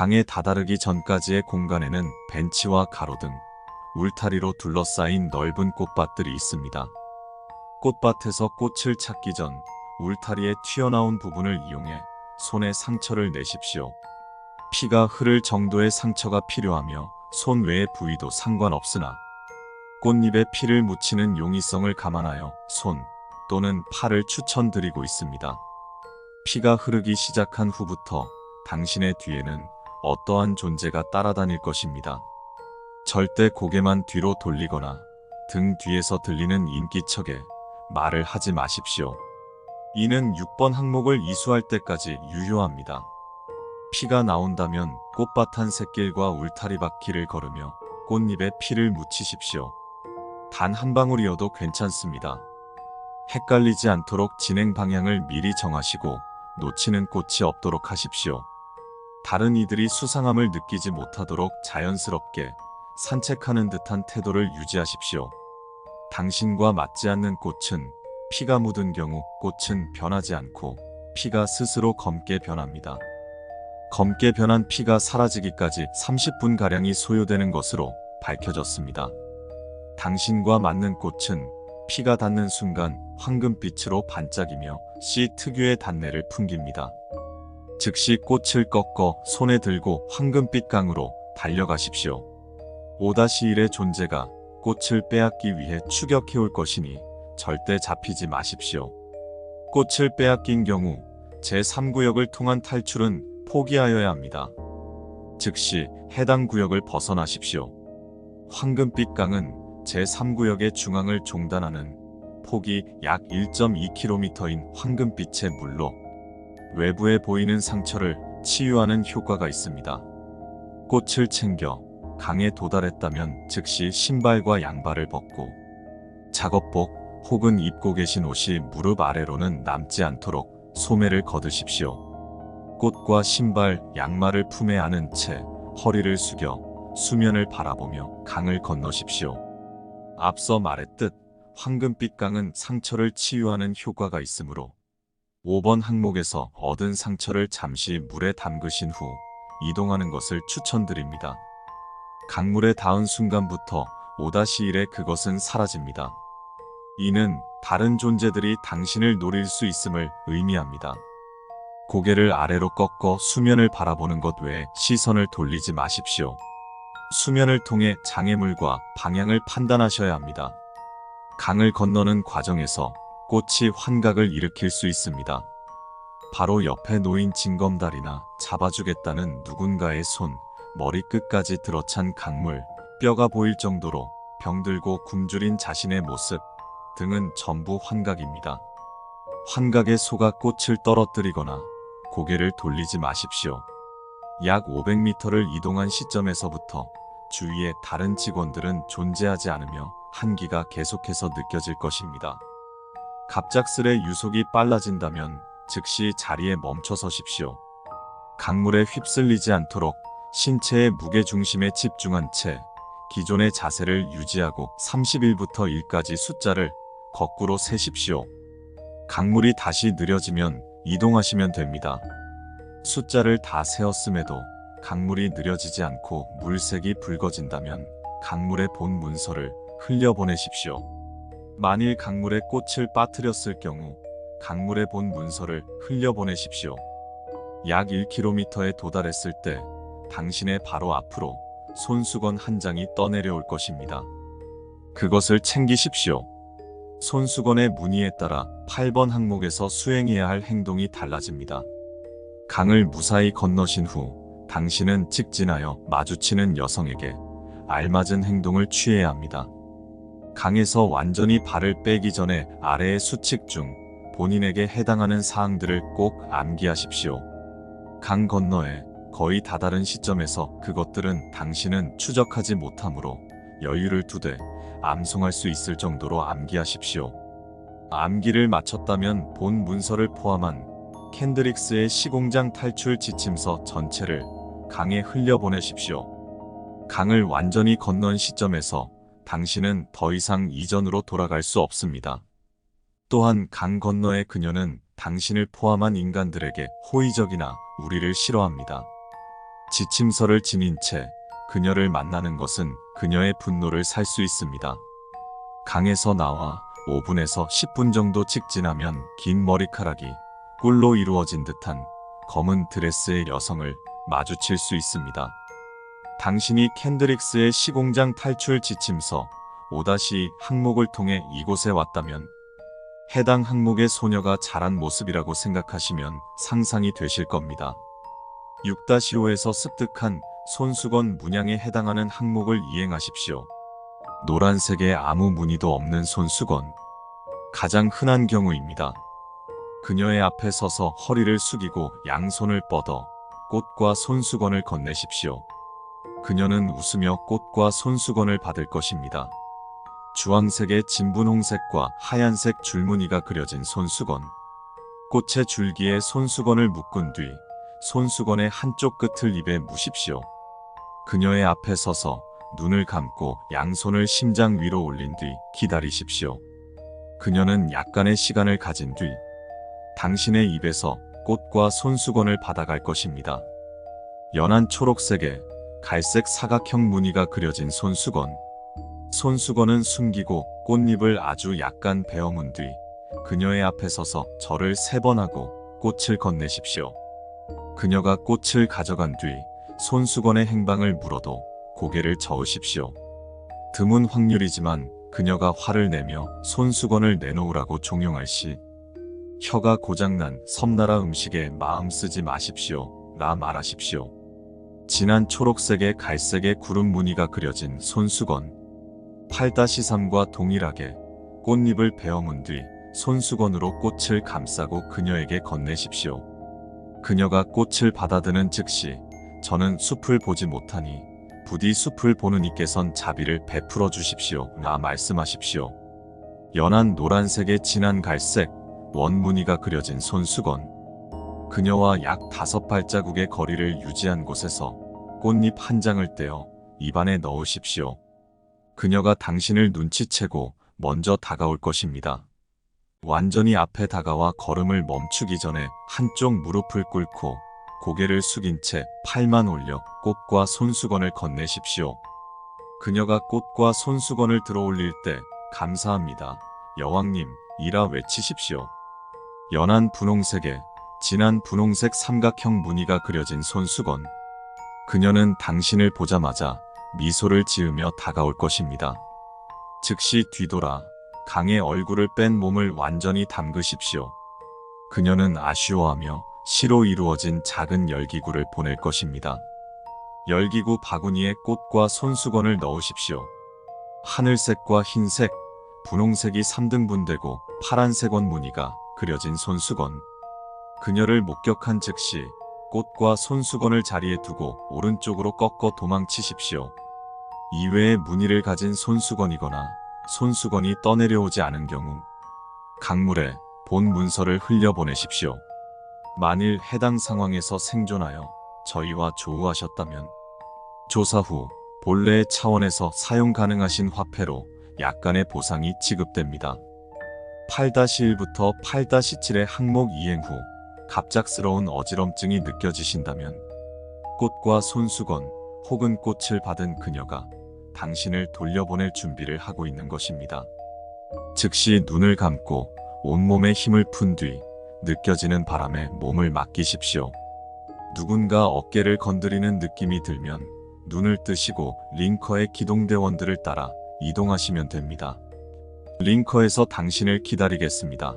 강에 다다르기 전까지의 공간에는 벤치와 가로등, 울타리로 둘러싸인 넓은 꽃밭들이 있습니다. 꽃밭에서 꽃을 찾기 전 울타리에 튀어나온 부분을 이용해 손에 상처를 내십시오. 피가 흐를 정도의 상처가 필요하며 손 외의 부위도 상관없으나 꽃잎에 피를 묻히는 용이성을 감안하여 손 또는 팔을 추천드리고 있습니다. 피가 흐르기 시작한 후부터 당신의 뒤에는 어떠한 존재가 따라다닐 것입니다. 절대 고개만 뒤로 돌리거나 등 뒤에서 들리는 인기척에 말을 하지 마십시오. 이는 6번 항목을 이수할 때까지 유효합니다. 피가 나온다면 꽃밭 한 샛길과 울타리 바퀴를 걸으며 꽃잎에 피를 묻히십시오. 단 한 방울이어도 괜찮습니다. 헷갈리지 않도록 진행 방향을 미리 정하시고 놓치는 꽃이 없도록 하십시오. 다른 이들이 수상함을 느끼지 못하도록 자연스럽게 산책하는 듯한 태도를 유지하십시오. 당신과 맞지 않는 꽃은 피가 묻은 경우 꽃은 변하지 않고 피가 스스로 검게 변합니다. 검게 변한 피가 사라지기까지 30분가량이 소요되는 것으로 밝혀졌습니다. 당신과 맞는 꽃은 피가 닿는 순간 황금빛으로 반짝이며 씨 특유의 단내를 풍깁니다. 즉시 꽃을 꺾어 손에 들고 황금빛 강으로 달려가십시오. 5-1의 존재가 꽃을 빼앗기 위해 추격해올 것이니 절대 잡히지 마십시오. 꽃을 빼앗긴 경우 제3구역을 통한 탈출은 포기하여야 합니다. 즉시 해당 구역을 벗어나십시오. 황금빛 강은 제3구역의 중앙을 종단하는 폭이 약 1.2km인 황금빛의 물로 외부에 보이는 상처를 치유하는 효과가 있습니다. 꽃을 챙겨 강에 도달했다면 즉시 신발과 양발을 벗고 작업복 혹은 입고 계신 옷이 무릎 아래로는 남지 않도록 소매를 거두십시오. 꽃과 신발, 양말을 품에 안은 채 허리를 숙여 수면을 바라보며 강을 건너십시오. 앞서 말했듯 황금빛 강은 상처를 치유하는 효과가 있으므로 5번 항목에서 얻은 상처를 잠시 물에 담그신 후 이동하는 것을 추천드립니다. 강물에 닿은 순간부터 5-1에 그것은 사라집니다. 이는 다른 존재들이 당신을 노릴 수 있음을 의미합니다. 고개를 아래로 꺾어 수면을 바라보는 것 외에 시선을 돌리지 마십시오. 수면을 통해 장애물과 방향을 판단하셔야 합니다. 강을 건너는 과정에서 꽃이 환각을 일으킬 수 있습니다. 바로 옆에 놓인 징검다리나 잡아주겠다는 누군가의 손, 머리끝까지 들어찬 강물, 뼈가 보일 정도로 병들고 굶주린 자신의 모습 등은 전부 환각입니다. 환각에 속아 꽃을 떨어뜨리거나 고개를 돌리지 마십시오. 약 500m를 이동한 시점에서부터 주위에 다른 직원들은 존재하지 않으며 한기가 계속해서 느껴질 것입니다. 갑작스레 유속이 빨라진다면 즉시 자리에 멈춰 서십시오. 강물에 휩쓸리지 않도록 신체의 무게중심에 집중한 채 기존의 자세를 유지하고 31부터 1까지 숫자를 거꾸로 세십시오. 강물이 다시 느려지면 이동하시면 됩니다. 숫자를 다 세었음에도 강물이 느려지지 않고 물색이 붉어진다면 강물의 본 문서를 흘려보내십시오. 만일 강물에 꽃을 빠뜨렸을 경우 강물의 본 문서를 흘려보내십시오. 약 1km에 도달했을 때 당신의 바로 앞으로 손수건 한 장이 떠내려올 것입니다. 그것을 챙기십시오. 손수건의 무늬에 따라 8번 항목에서 수행해야 할 행동이 달라집니다. 강을 무사히 건너신 후 당신은 직진하여 마주치는 여성에게 알맞은 행동을 취해야 합니다. 강에서 완전히 발을 빼기 전에 아래의 수칙 중 본인에게 해당하는 사항들을 꼭 암기하십시오. 강 건너에 거의 다다른 시점에서 그것들은 당신은 추적하지 못하므로 여유를 두되 암송할 수 있을 정도로 암기하십시오. 암기를 마쳤다면 본 문서를 포함한 캔드릭스의 시공장 탈출 지침서 전체를 강에 흘려보내십시오. 강을 완전히 건넌 시점에서 당신은 더 이상 이전으로 돌아갈 수 없습니다. 또한 강 건너의 그녀는 당신을 포함한 인간들에게 호의적이나 우리를 싫어합니다. 지침서를 지닌 채 그녀를 만나는 것은 그녀의 분노를 살 수 있습니다. 강에서 나와 5분에서 10분 정도 직진하면 긴 머리카락이 꿀로 이루어진 듯한 검은 드레스의 여성을 마주칠 수 있습니다. 당신이 캔드릭스의 시공장 탈출 지침서 5- 항목을 통해 이곳에 왔다면 해당 항목의 소녀가 자란 모습이라고 생각하시면 상상이 되실 겁니다. 6-5에서 습득한 손수건 문양에 해당하는 항목을 이행하십시오. 노란색에 아무 무늬도 없는 손수건. 가장 흔한 경우입니다. 그녀의 앞에 서서 허리를 숙이고 양손을 뻗어 꽃과 손수건을 건네십시오. 그녀는 웃으며 꽃과 손수건을 받을 것입니다. 주황색의 진분홍색과 하얀색 줄무늬가 그려진 손수건. 꽃의 줄기에 손수건을 묶은 뒤 손수건의 한쪽 끝을 입에 무십시오. 그녀의 앞에 서서 눈을 감고 양손을 심장 위로 올린 뒤 기다리십시오. 그녀는 약간의 시간을 가진 뒤 당신의 입에서 꽃과 손수건을 받아갈 것입니다. 연한 초록색에 갈색 사각형 무늬가 그려진 손수건. 손수건은 숨기고 꽃잎을 아주 약간 베어문 뒤 그녀의 앞에 서서 절을 3번 하고 꽃을 건네십시오. 그녀가 꽃을 가져간 뒤 손수건의 행방을 물어도 고개를 저으십시오. 드문 확률이지만 그녀가 화를 내며 손수건을 내놓으라고 종용할 시 혀가 고장난 섬나라 음식에 마음 쓰지 마십시오. 라 말하십시오. 진한 초록색에 갈색의 구름 무늬가 그려진 손수건. 8-3과 동일하게 꽃잎을 베어문 뒤 손수건으로 꽃을 감싸고 그녀에게 건네십시오. 그녀가 꽃을 받아드는 즉시 저는 숲을 보지 못하니 부디 숲을 보는 이께선 자비를 베풀어 주십시오. 라 말씀하십시오. 연한 노란색의 진한 갈색 원무늬가 그려진 손수건. 그녀와 약 5발자국의 거리를 유지한 곳에서 꽃잎 한 장을 떼어 입안에 넣으십시오. 그녀가 당신을 눈치채고 먼저 다가올 것입니다. 완전히 앞에 다가와 걸음을 멈추기 전에 한쪽 무릎을 꿇고 고개를 숙인 채 팔만 올려 꽃과 손수건을 건네십시오. 그녀가 꽃과 손수건을 들어올릴 때 감사합니다. 여왕님, 이라 외치십시오. 연한 분홍색에 진한 분홍색 삼각형 무늬가 그려진 손수건. 그녀는 당신을 보자마자 미소를 지으며 다가올 것입니다. 즉시 뒤돌아 강에 얼굴을 뺀 몸을 완전히 담그십시오. 그녀는 아쉬워하며 시로 이루어진 작은 열기구를 보낼 것입니다. 열기구 바구니에 꽃과 손수건을 넣으십시오. 하늘색과 흰색, 분홍색이 3등분되고 파란색 원무늬가 그려진 손수건. 그녀를 목격한 즉시 꽃과 손수건을 자리에 두고 오른쪽으로 꺾어 도망치십시오. 이외의 무늬를 가진 손수건이거나 손수건이 떠내려오지 않은 경우 강물에 본 문서를 흘려보내십시오. 만일 해당 상황에서 생존하여 저희와 조우하셨다면 조사 후 본래의 차원에서 사용 가능하신 화폐로 약간의 보상이 지급됩니다. 8-1부터 8-7의 항목 이행 후 갑작스러운 어지럼증이 느껴지신다면 꽃과 손수건 혹은 꽃을 받은 그녀가 당신을 돌려보낼 준비를 하고 있는 것입니다. 즉시 눈을 감고 온몸에 힘을 푼 뒤 느껴지는 바람에 몸을 맡기십시오. 누군가 어깨를 건드리는 느낌이 들면 눈을 뜨시고 링커의 기동대원들을 따라 이동하시면 됩니다. 링커에서 당신을 기다리겠습니다.